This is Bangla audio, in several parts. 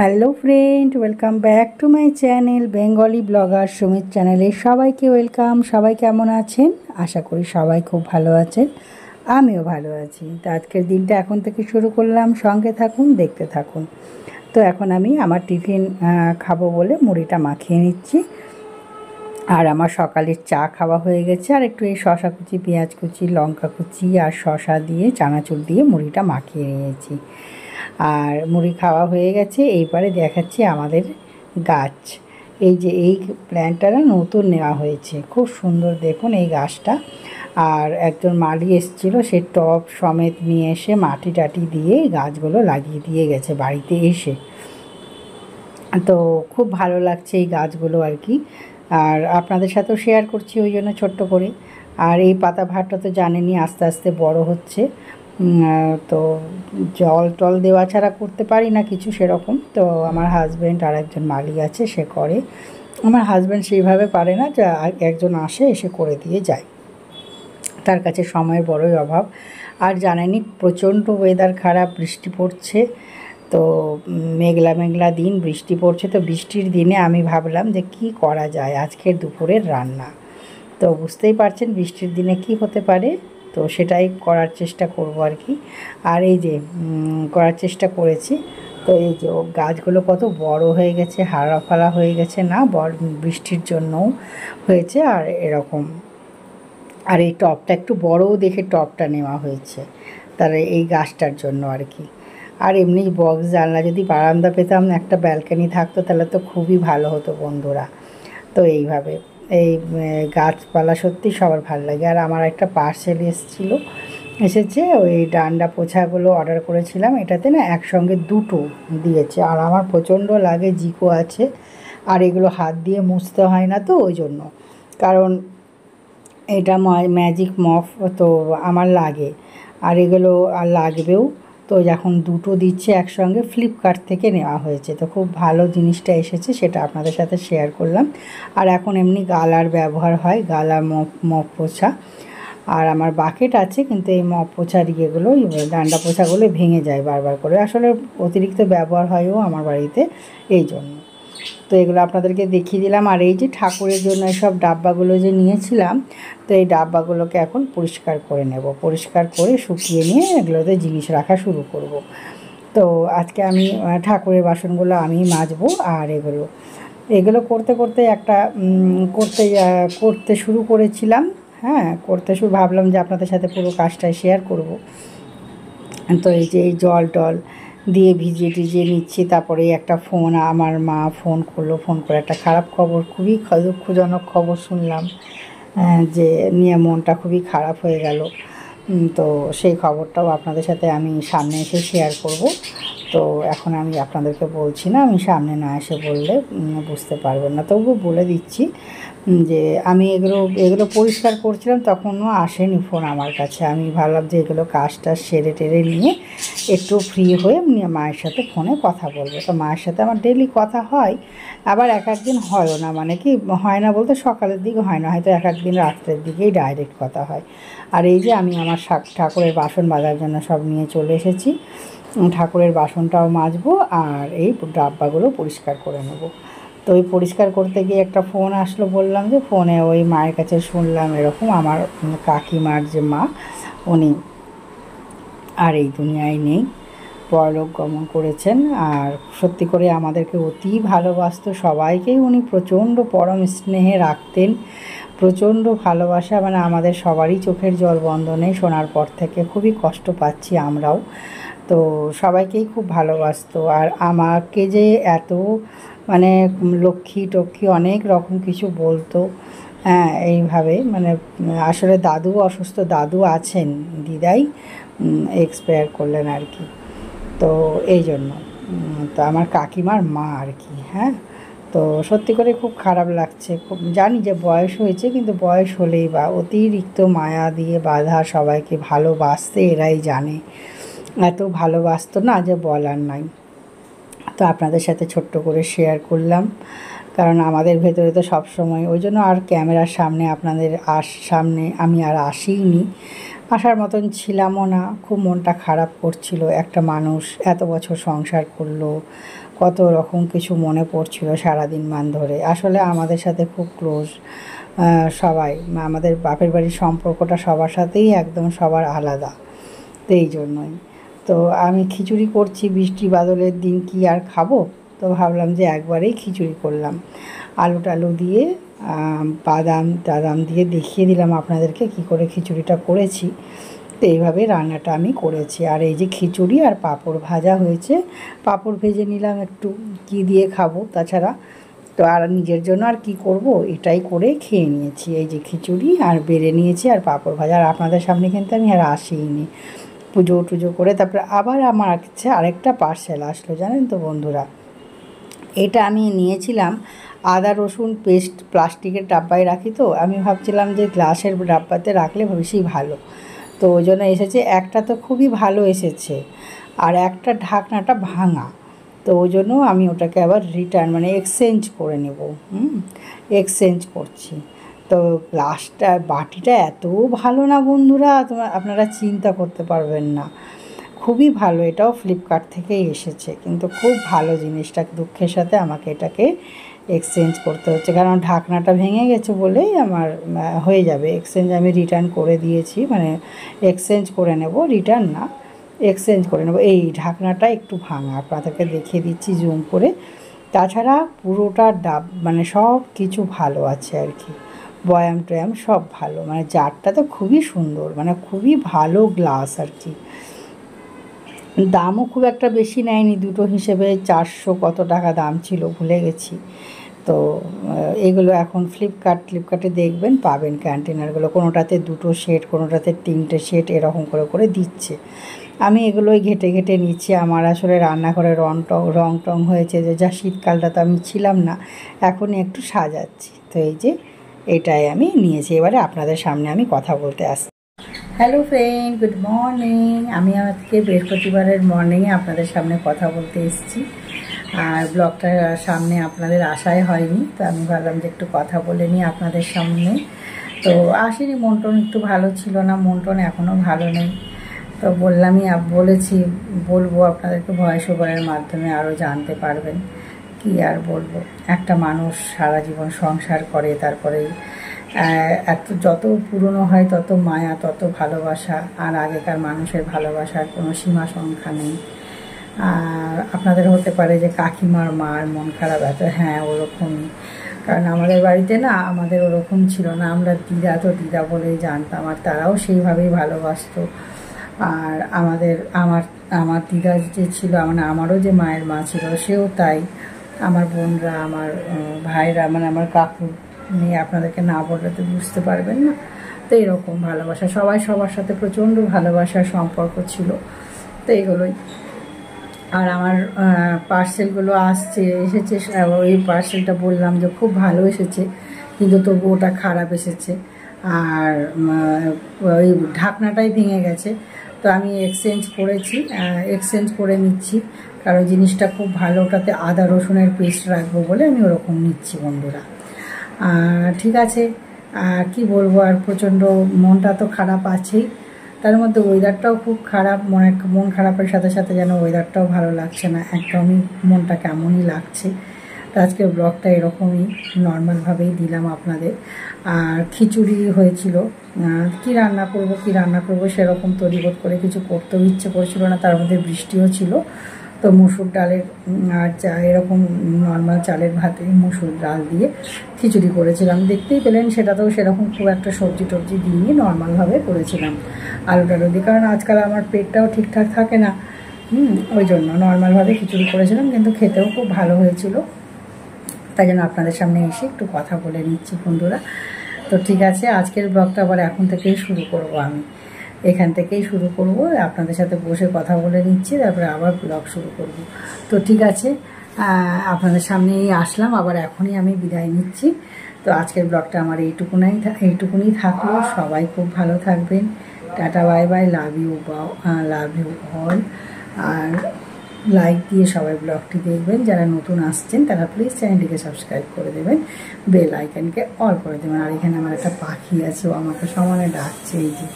Hello friend, welcome back to my channel Bengali blogger Sumit চ্যানেলে সবাইকে ওয়েলকাম। সবাই কেমন আছেন? আশা করি সবাই খুব ভালো আছেন, আমিও ভালো আছি। তো আজকের দিনটা এখন থেকে শুরু করলাম, সঙ্গে থাকুন, দেখতে থাকুন। তো এখন আমি আমার টিফিন খাবো বলে মুড়িটা মাখিয়ে নিচ্ছি। আর আমার সকালের চা খাওয়া হয়ে গেছে, আর একটু এই শশা কুচি, পেঁয়াজ কুচি, লঙ্কা কুচি আর শশা দিয়ে চানাচুর দিয়ে মুড়িটা মাখিয়ে নিয়েছি। আর মুড়ি খাওয়া হয়ে গেছে। এইবারে দেখাচ্ছি আমাদের গাছ। এই যে এই প্ল্যান্টটা না নতুন নেওয়া হয়েছে, খুব সুন্দর দেখুন এই গাছটা। আর একজন মালি এসেছিলো, সে টব সমেত নিয়ে এসে মাটি টাটি দিয়ে গাছগুলো লাগিয়ে দিয়ে গেছে বাড়িতে এসে। তো খুব ভালো লাগছে এই গাছগুলো আর কি। আর আপনাদের সাথেও শেয়ার করছি ওই জন্য ছোট্ট করে। আর এই পাতাবাহারটা তো জানেনই আস্তে আস্তে বড় হচ্ছে। তো জল টল দেওয়া ছাড়া করতে পারি না কিছু সেরকম। তো আমার হাজব্যান্ড আর একজন মালি আছে, সে করে। আমার হাজব্যান্ড সেইভাবে পারে না, যে একজন আসে এসে করে দিয়ে যায়, তার কাছে সময়ের বড়ই অভাব। আর জানেনই প্রচণ্ড ওয়েদার খারাপ, বৃষ্টি পড়ছে। তো মেঘলা মেঘলা দিন, বৃষ্টি পড়ছে। তো বৃষ্টির দিনে আমি ভাবলাম যে কি করা যায় আজকের দুপুরের রান্না। তো বুঝতেই পারছেন বৃষ্টির দিনে কি হতে পারে, তো সেটাই করার চেষ্টা করব আর কি। আর এই যে করার চেষ্টা করেছি। তো এই যে গাছগুলো কত বড় হয়ে গেছে, হারা ফালা হয়ে গেছে না, বৃষ্টির জন্যও হয়েছে। আর এরকম, আর এই টবটা একটু বড়ও দেখে টবটা নেওয়া হয়েছে, তার এই গাছটার জন্য আর কি। আর এমনি বক্স জানলা যদি বারান্দা পেতাম, একটা ব্যালকনি থাকতো, তাহলে তো খুবই ভালো হতো বন্ধুরা। তো এইভাবে এই গাছপালা সত্যি সবার ভালো লাগে। আর আমার একটা পার্সেল এসেছে, ওই ডান্ডা পোছাগুলো অর্ডার করেছিলাম, এটাতে না একসঙ্গে দুটো দিয়েছে। আর আমার প্রচণ্ড লাগে, জিকো আছে, আর এগুলো হাত দিয়ে মুছতে হয় না তো ওই জন্য। কারণ এটা ম্যাজিক মপ, তো আমার লাগে, আর এগুলো আর লাগবেও। তো যখন দুটো দিচ্ছে একসঙ্গে, ফ্লিপকার্ট থেকে নেওয়া হয়েছে, তো খুব ভালো জিনিসটা এসেছে, সেটা আপনাদের সাথে শেয়ার করলাম। আর এখন এমনি গালার ব্যবহার হয়, গালা মপ পোছা। আর আমার বাকেট আছে, কিন্তু এই মপ পোছার ইয়েগুলো, ডান্ডা পোছাগুলো ভেঙে যায় বারবার করে, আসলে অতিরিক্ত ব্যবহার হয়ও আমার বাড়িতে, এই জন্য। তো এগুলো আপনাদেরকে দেখিয়ে দিলাম। আর এই যে ঠাকুরের জন্য সব ডাব্বাগুলো যে নিয়েছিলাম, তো এই ডাব্বাগুলোকে এখন পরিষ্কার করে নেব, পরিষ্কার করে শুকিয়ে নিয়ে এগুলোতে জিনিস রাখা শুরু করব। তো আজকে আমি ঠাকুরের বাসনগুলো আমি মাজবো। আর এগুলো করতে করতে একটা করতে শুরু করেছিলাম। হ্যাঁ, ভাবলাম যে আপনাদের সাথে পুরো কাজটাই শেয়ার করব। তো এই যে এই জল টল দিয়ে ভিজিয়ে টিজিয়ে নিচ্ছি। তারপরে একটা ফোন, আমার মা ফোন করলো, ফোন করে একটা খারাপ খবর, খুবই দুঃখজনক খবর শুনলাম, যে নিয়ে মনটা খুবই খারাপ হয়ে গেল। তো সেই খবরটাও আপনাদের সাথে আমি সামনে এসে শেয়ার করব। তো এখন আমি আপনাদেরকে বলছি না, আমি সামনে না এসে বললে বুঝতে পারবেন না, তবুও বলে দিচ্ছি যে আমি এগুলো পরিষ্কার করছিলাম, তখনও আসেনি ফোন আমার কাছে। আমি ভাবলাম যে এগুলো কাজটা সেরে টেরে নিয়ে একটু ফ্রি হয়ে মায়ের সাথে ফোনে কথা বলবো। তো মায়ের সাথে আমার ডেইলি কথা হয়, আবার এক একদিন হয়ও না, মানে কি হয় না বলতে সকালের দিকে হয় না, হয়তো এক একদিন রাত্রের দিকেই ডাইরেক্ট কথা হয়। আর এই যে আমি আমার ঠাকুরের বাসন মাজার জন্য সব নিয়ে চলে এসেছি। ঠাকুরের বাসনটাও মাজবো, আর এই ডাব্বাগুলো পরিষ্কার করে নেব। তো ওই পরিষ্কার করতে গিয়ে একটা ফোন আসলো, বললাম যে ফোনে ওই মায়ের কাছে শুনলাম এরকম, আমার কাকিমার যে মা, উনি আর এই দুনিয়ায় নেই, পরলোক গমন করেছেন। আর সত্যি করে আমাদেরকে অতি ভালোবাসতো, সবাইকেই উনি প্রচণ্ড পরম স্নেহে রাখতেন, প্রচণ্ড ভালোবাসা, মানে আমাদের সবারই চোখের জল বন্ধ নেই। শোনার পর থেকে খুবই কষ্ট পাচ্ছি আমরাও। তো সবাইকেই খুব ভালোবাসতো। আর আমাকে যে এত মানে লক্ষ্মী টক্ষ্মী অনেক রকম কিছু বলতো, হ্যাঁ এইভাবে, মানে আসলে দাদু অসুস্থ, দাদু আছেন, দিদাই এক্সপায়ার করলেন আর কি। তো এই জন্য তো আমার কাকিমার মা আর কি। হ্যাঁ, তো সত্যি করে খুব খারাপ লাগছে, খুব জানি যে বয়স হয়েছে, কিন্তু বয়স হলেই বা অতিরিক্ত মায়া দিয়ে বাঁধা, সবাইকে ভালোবাসতে এরাই জানে, এত ভালোবাসতো না যে বলার নাই। তো আপনাদের সাথে ছোট্ট করে শেয়ার করলাম, কারণ আমাদের ভেতরে তো সবসময়, ওই জন্য আর ক্যামেরার সামনে আপনাদের সামনে আমি আর আসিনি। আসার মতন ছিলামও না, খুব মনটা খারাপ করছিল। একটা মানুষ এত বছর সংসার করলো, কত রকম কিছু মনে পড়ছিল সারাদিন মান ধরে। আসলে আমাদের সাথে খুব ক্লোজ সবাই, আমাদের বাপের বাড়ির সম্পর্কটা সবার সাথেই একদম সবার আলাদা, তো এই জন্যই। তো আমি খিচুড়ি করছি, বৃষ্টি বাদলের দিন কি আর খাবো, তো ভাবলাম যে একবারেই খিচুড়ি করলাম আলু টালু দিয়ে, বাদাম টাদাম দিয়ে দেখিয়ে দিলাম আপনাদেরকে কি করে খিচুড়িটা করেছি। তো এইভাবে রান্নাটা আমি করেছি। আর এই যে খিচুড়ি আর পাঁপড় ভাজা হয়েছে, পাঁপড় ভেজে নিলাম একটু, কি দিয়ে খাবো তাছাড়া। তো আর নিজের জন্য আর কি করব, এটাই করে খেয়ে নিয়েছি। এই যে খিচুড়ি আর বেড়ে নিয়েছি আর পাঁপড় ভাজা। আর আপনাদের সামনে কিন্তু আমি আর আসিনি, পুজো টুজো করে তারপরে আবার আমার কাছে আরেকটা পার্সেল আসলো, জানেন তো বন্ধুরা। এটা আমি নিয়েছিলাম আদা রসুন পেস্ট, প্লাস্টিকের ডাব্বায় রাখি, তো আমি ভাবছিলাম যে গ্লাসের ডাব্বাতে রাখলে বেশি ভালো, তো ওই জন্য এসেছে। একটা তো খুবই ভালো এসেছে আর একটা ঢাকনাটা ভাঙা, তো ওই জন্য আমি ওটাকে আবার রিটার্ন মানে এক্সচেঞ্জ করে নেব। এক্সচেঞ্জ করছি। তো গ্লাসটা বাটিটা এত ভালো না বন্ধুরা, আপনারা চিন্তা করতে পারবেন না, খুবই ভালো। এটাও ফ্লিপকার্ট থেকেই এসেছে, কিন্তু খুব ভালো জিনিসটা। দুঃখের সাথে আমাকে এটাকে এক্সচেঞ্জ করতে হচ্ছে, কারণ ঢাকনাটা ভেঙে গেছে বলেই আমার হয়ে যাবে এক্সচেঞ্জ। আমি রিটার্ন করে দিয়েছি, মানে এক্সচেঞ্জ করে নেব, রিটার্ন না, এক্সচেঞ্জ করে নেব। এই ঢাকনাটা একটু ভাঙা, আপনাদেরকে দেখিয়ে দিচ্ছি জুম করে। তাছাড়া পুরোটা মানে সব কিছু ভালো আছে আর কি, বয়াম টয়াম সব ভালো, মানে জারটা তো খুবই সুন্দর, মানে খুবই ভালো গ্লাস আর কি। দামও খুব একটা বেশি নেয়নি, দুটো হিসেবে 400 কত টাকা দাম ছিল ভুলে গেছি। তো এগুলো এখন ফ্লিপকার্টে দেখবেন পাবেন কন্টেনারগুলো, কোনোটাতে 2টো সেট, কোনোটাতে 3টে সেট, এরকম করে করে দিচ্ছে। আমি এগুলোই ঘেটে ঘেটে নিচ্ছি। আমার আসলে রান্নাঘরে রং টং হয়েছে, যে যা শীতকালটা তো আমি ছিলাম না, এখনই একটু সাজাচ্ছি। তো এই যে এটাই আমি নিয়েছি। এবারে আপনাদের সামনে আমি কথা বলতে আসছি। Hello friend, good morning. আমি আজকে বৃহস্পতিবারের মর্নিংয়ে আপনাদের সামনে কথা বলতে এসেছি, আর ব্লগটা সামনে আপনাদের আশাই হয়নি, তো আমি ভাবলাম যে একটু কথা বলে নিই আপনাদের সামনে। তো আসেনি, মন টন একটু ভালো ছিল না, মন টন এখনও ভালো নেই। তো বলবো আপনাদেরকে ভয়েস ওভারের মাধ্যমে আরও জানতে পারবেন। কি আর বলবো, একটা মানুষ সারা জীবন সংসার করে, তারপরে যত পুরনো হয় তত মায়া, তত ভালোবাসা। আর আগেকার মানুষের ভালোবাসার কোনো সীমা সংখ্যা নেই। আর আপনাদের হতে পারে যে কাকিমার মার মন খারাপ এত, হ্যাঁ ওরকমই। কারণ আমাদের বাড়িতে না, আমাদের ওরকম ছিল না, আমরা দিদা বলেই জানতাম, আর তারাও সেইভাবেই ভালোবাসতো। আর আমার দিদা যে ছিল, মানে আমারও যে মায়ের মা ছিল সেও তাই। আমার বোনরা, আমার ভাইরা, মানে আমার কাকু নিয়ে আপনাদেরকে না বললে তো বুঝতে পারবেন না। তো এরকম ভালোবাসা, সবাই সবার সাথে প্রচণ্ড ভালোবাসার সম্পর্ক ছিল। তো এগুলোই। আর আমার পার্সেলগুলো এসেছে, ওই পার্সেলটা বললাম যে খুব ভালো এসেছে, কিন্তু তবু ওটা খারাপ এসেছে। আর ওই ঢাকনাটাই ভেঙে গেছে। তো আমি এক্সচেঞ্জ করে নিচ্ছি, কারণ জিনিসটা খুব ভালো, ওটাতে আদা রসুনের পেস্ট রাখবো বলে আমি ওরকম নিচ্ছি বন্ধুরা। ঠিক আছে, কি বলবো, আর প্রচণ্ড মনটা তো খারাপ আছেই, তার মধ্যে ওয়েদারটাও খুব খারাপ। মন খারাপের সাথে সাথে যেন ওয়েদারটাও ভালো লাগছে না, একদমই মনটা কেমনই লাগছে। তো আজকের ব্লগটা এরকমই নর্মালভাবেই দিলাম আপনাদের। আর খিচুড়ি হয়েছিল, কি রান্না করব সেরকম তড়িঘড়ি করে কিছু করতেও ইচ্ছে করছিল না, তার মধ্যে বৃষ্টিও ছিল। তো মুসুর ডালের আর এরকম নর্মাল চালের ভাতে মুসুর ডাল দিয়ে খিচুড়ি করেছিলাম, দেখতেই পেলেন। সেটাতেও সেরকম খুব একটা সবজি টবজি দিয়ে নর্মালভাবে করেছিলাম, আলু টালু দিয়ে, কারণ আজকাল আমার পেটটাও ঠিকঠাক থাকে না, ওই জন্য নর্মালভাবে খিচুড়ি করেছিলাম, কিন্তু খেতেও খুব ভালো হয়েছিল। তাই জন্য আপনাদের সামনে এসে একটু কথা বলে নিচ্ছি বন্ধুরা। তো ঠিক আছে, আজকের ব্লগটা আবার এখন থেকেই শুরু করব, আমি এখান থেকেই শুরু করব, আপনাদের সাথে বসে কথা বলে নিচ্ছি, তারপরে আবার ব্লগ শুরু করব। তো ঠিক আছে, আপনাদের সামনেই আসলাম, আবার এখনই আমি বিদায় নিচ্ছি। তো আজকের ব্লগটা আমার এইটুকুনি থাকলো। সবাই খুব ভালো থাকবেন, tata bye bye, love you all. আর লাইক দিয়ে সবাই ব্লগটি দেখবেন, যারা নতুন আসছেন তারা প্লিজ চ্যানেলটিকে সাবস্ক্রাইব করে দেবেন, বেল আইকনকে অল করে দেবেন। আর এখানে আমার একটা পাখি আছে, ও আমাকে সমানে ডাকছে, এই যে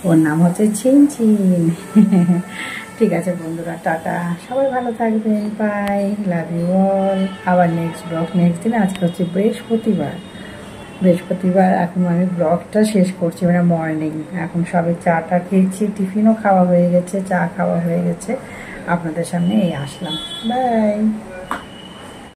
ওর নাম হচ্ছে চিনচিন। ঠিক আছে বন্ধুরা, টাটা, সবাই ভালো থাকবেন, বাই, লাভ ইউ অল। আবার নেক্সট ব্লগ নেক্সট দিন। আজকে হচ্ছে বৃহস্পতিবার এখন আমি ব্লগটা শেষ করছি, মানে মর্নিং। এখন সবে চাটা খেয়েছি, টিফিনও খাওয়া হয়ে গেছে, চা খাওয়া হয়ে গেছে, আপনাদের সামনে এই আসলাম। বাই।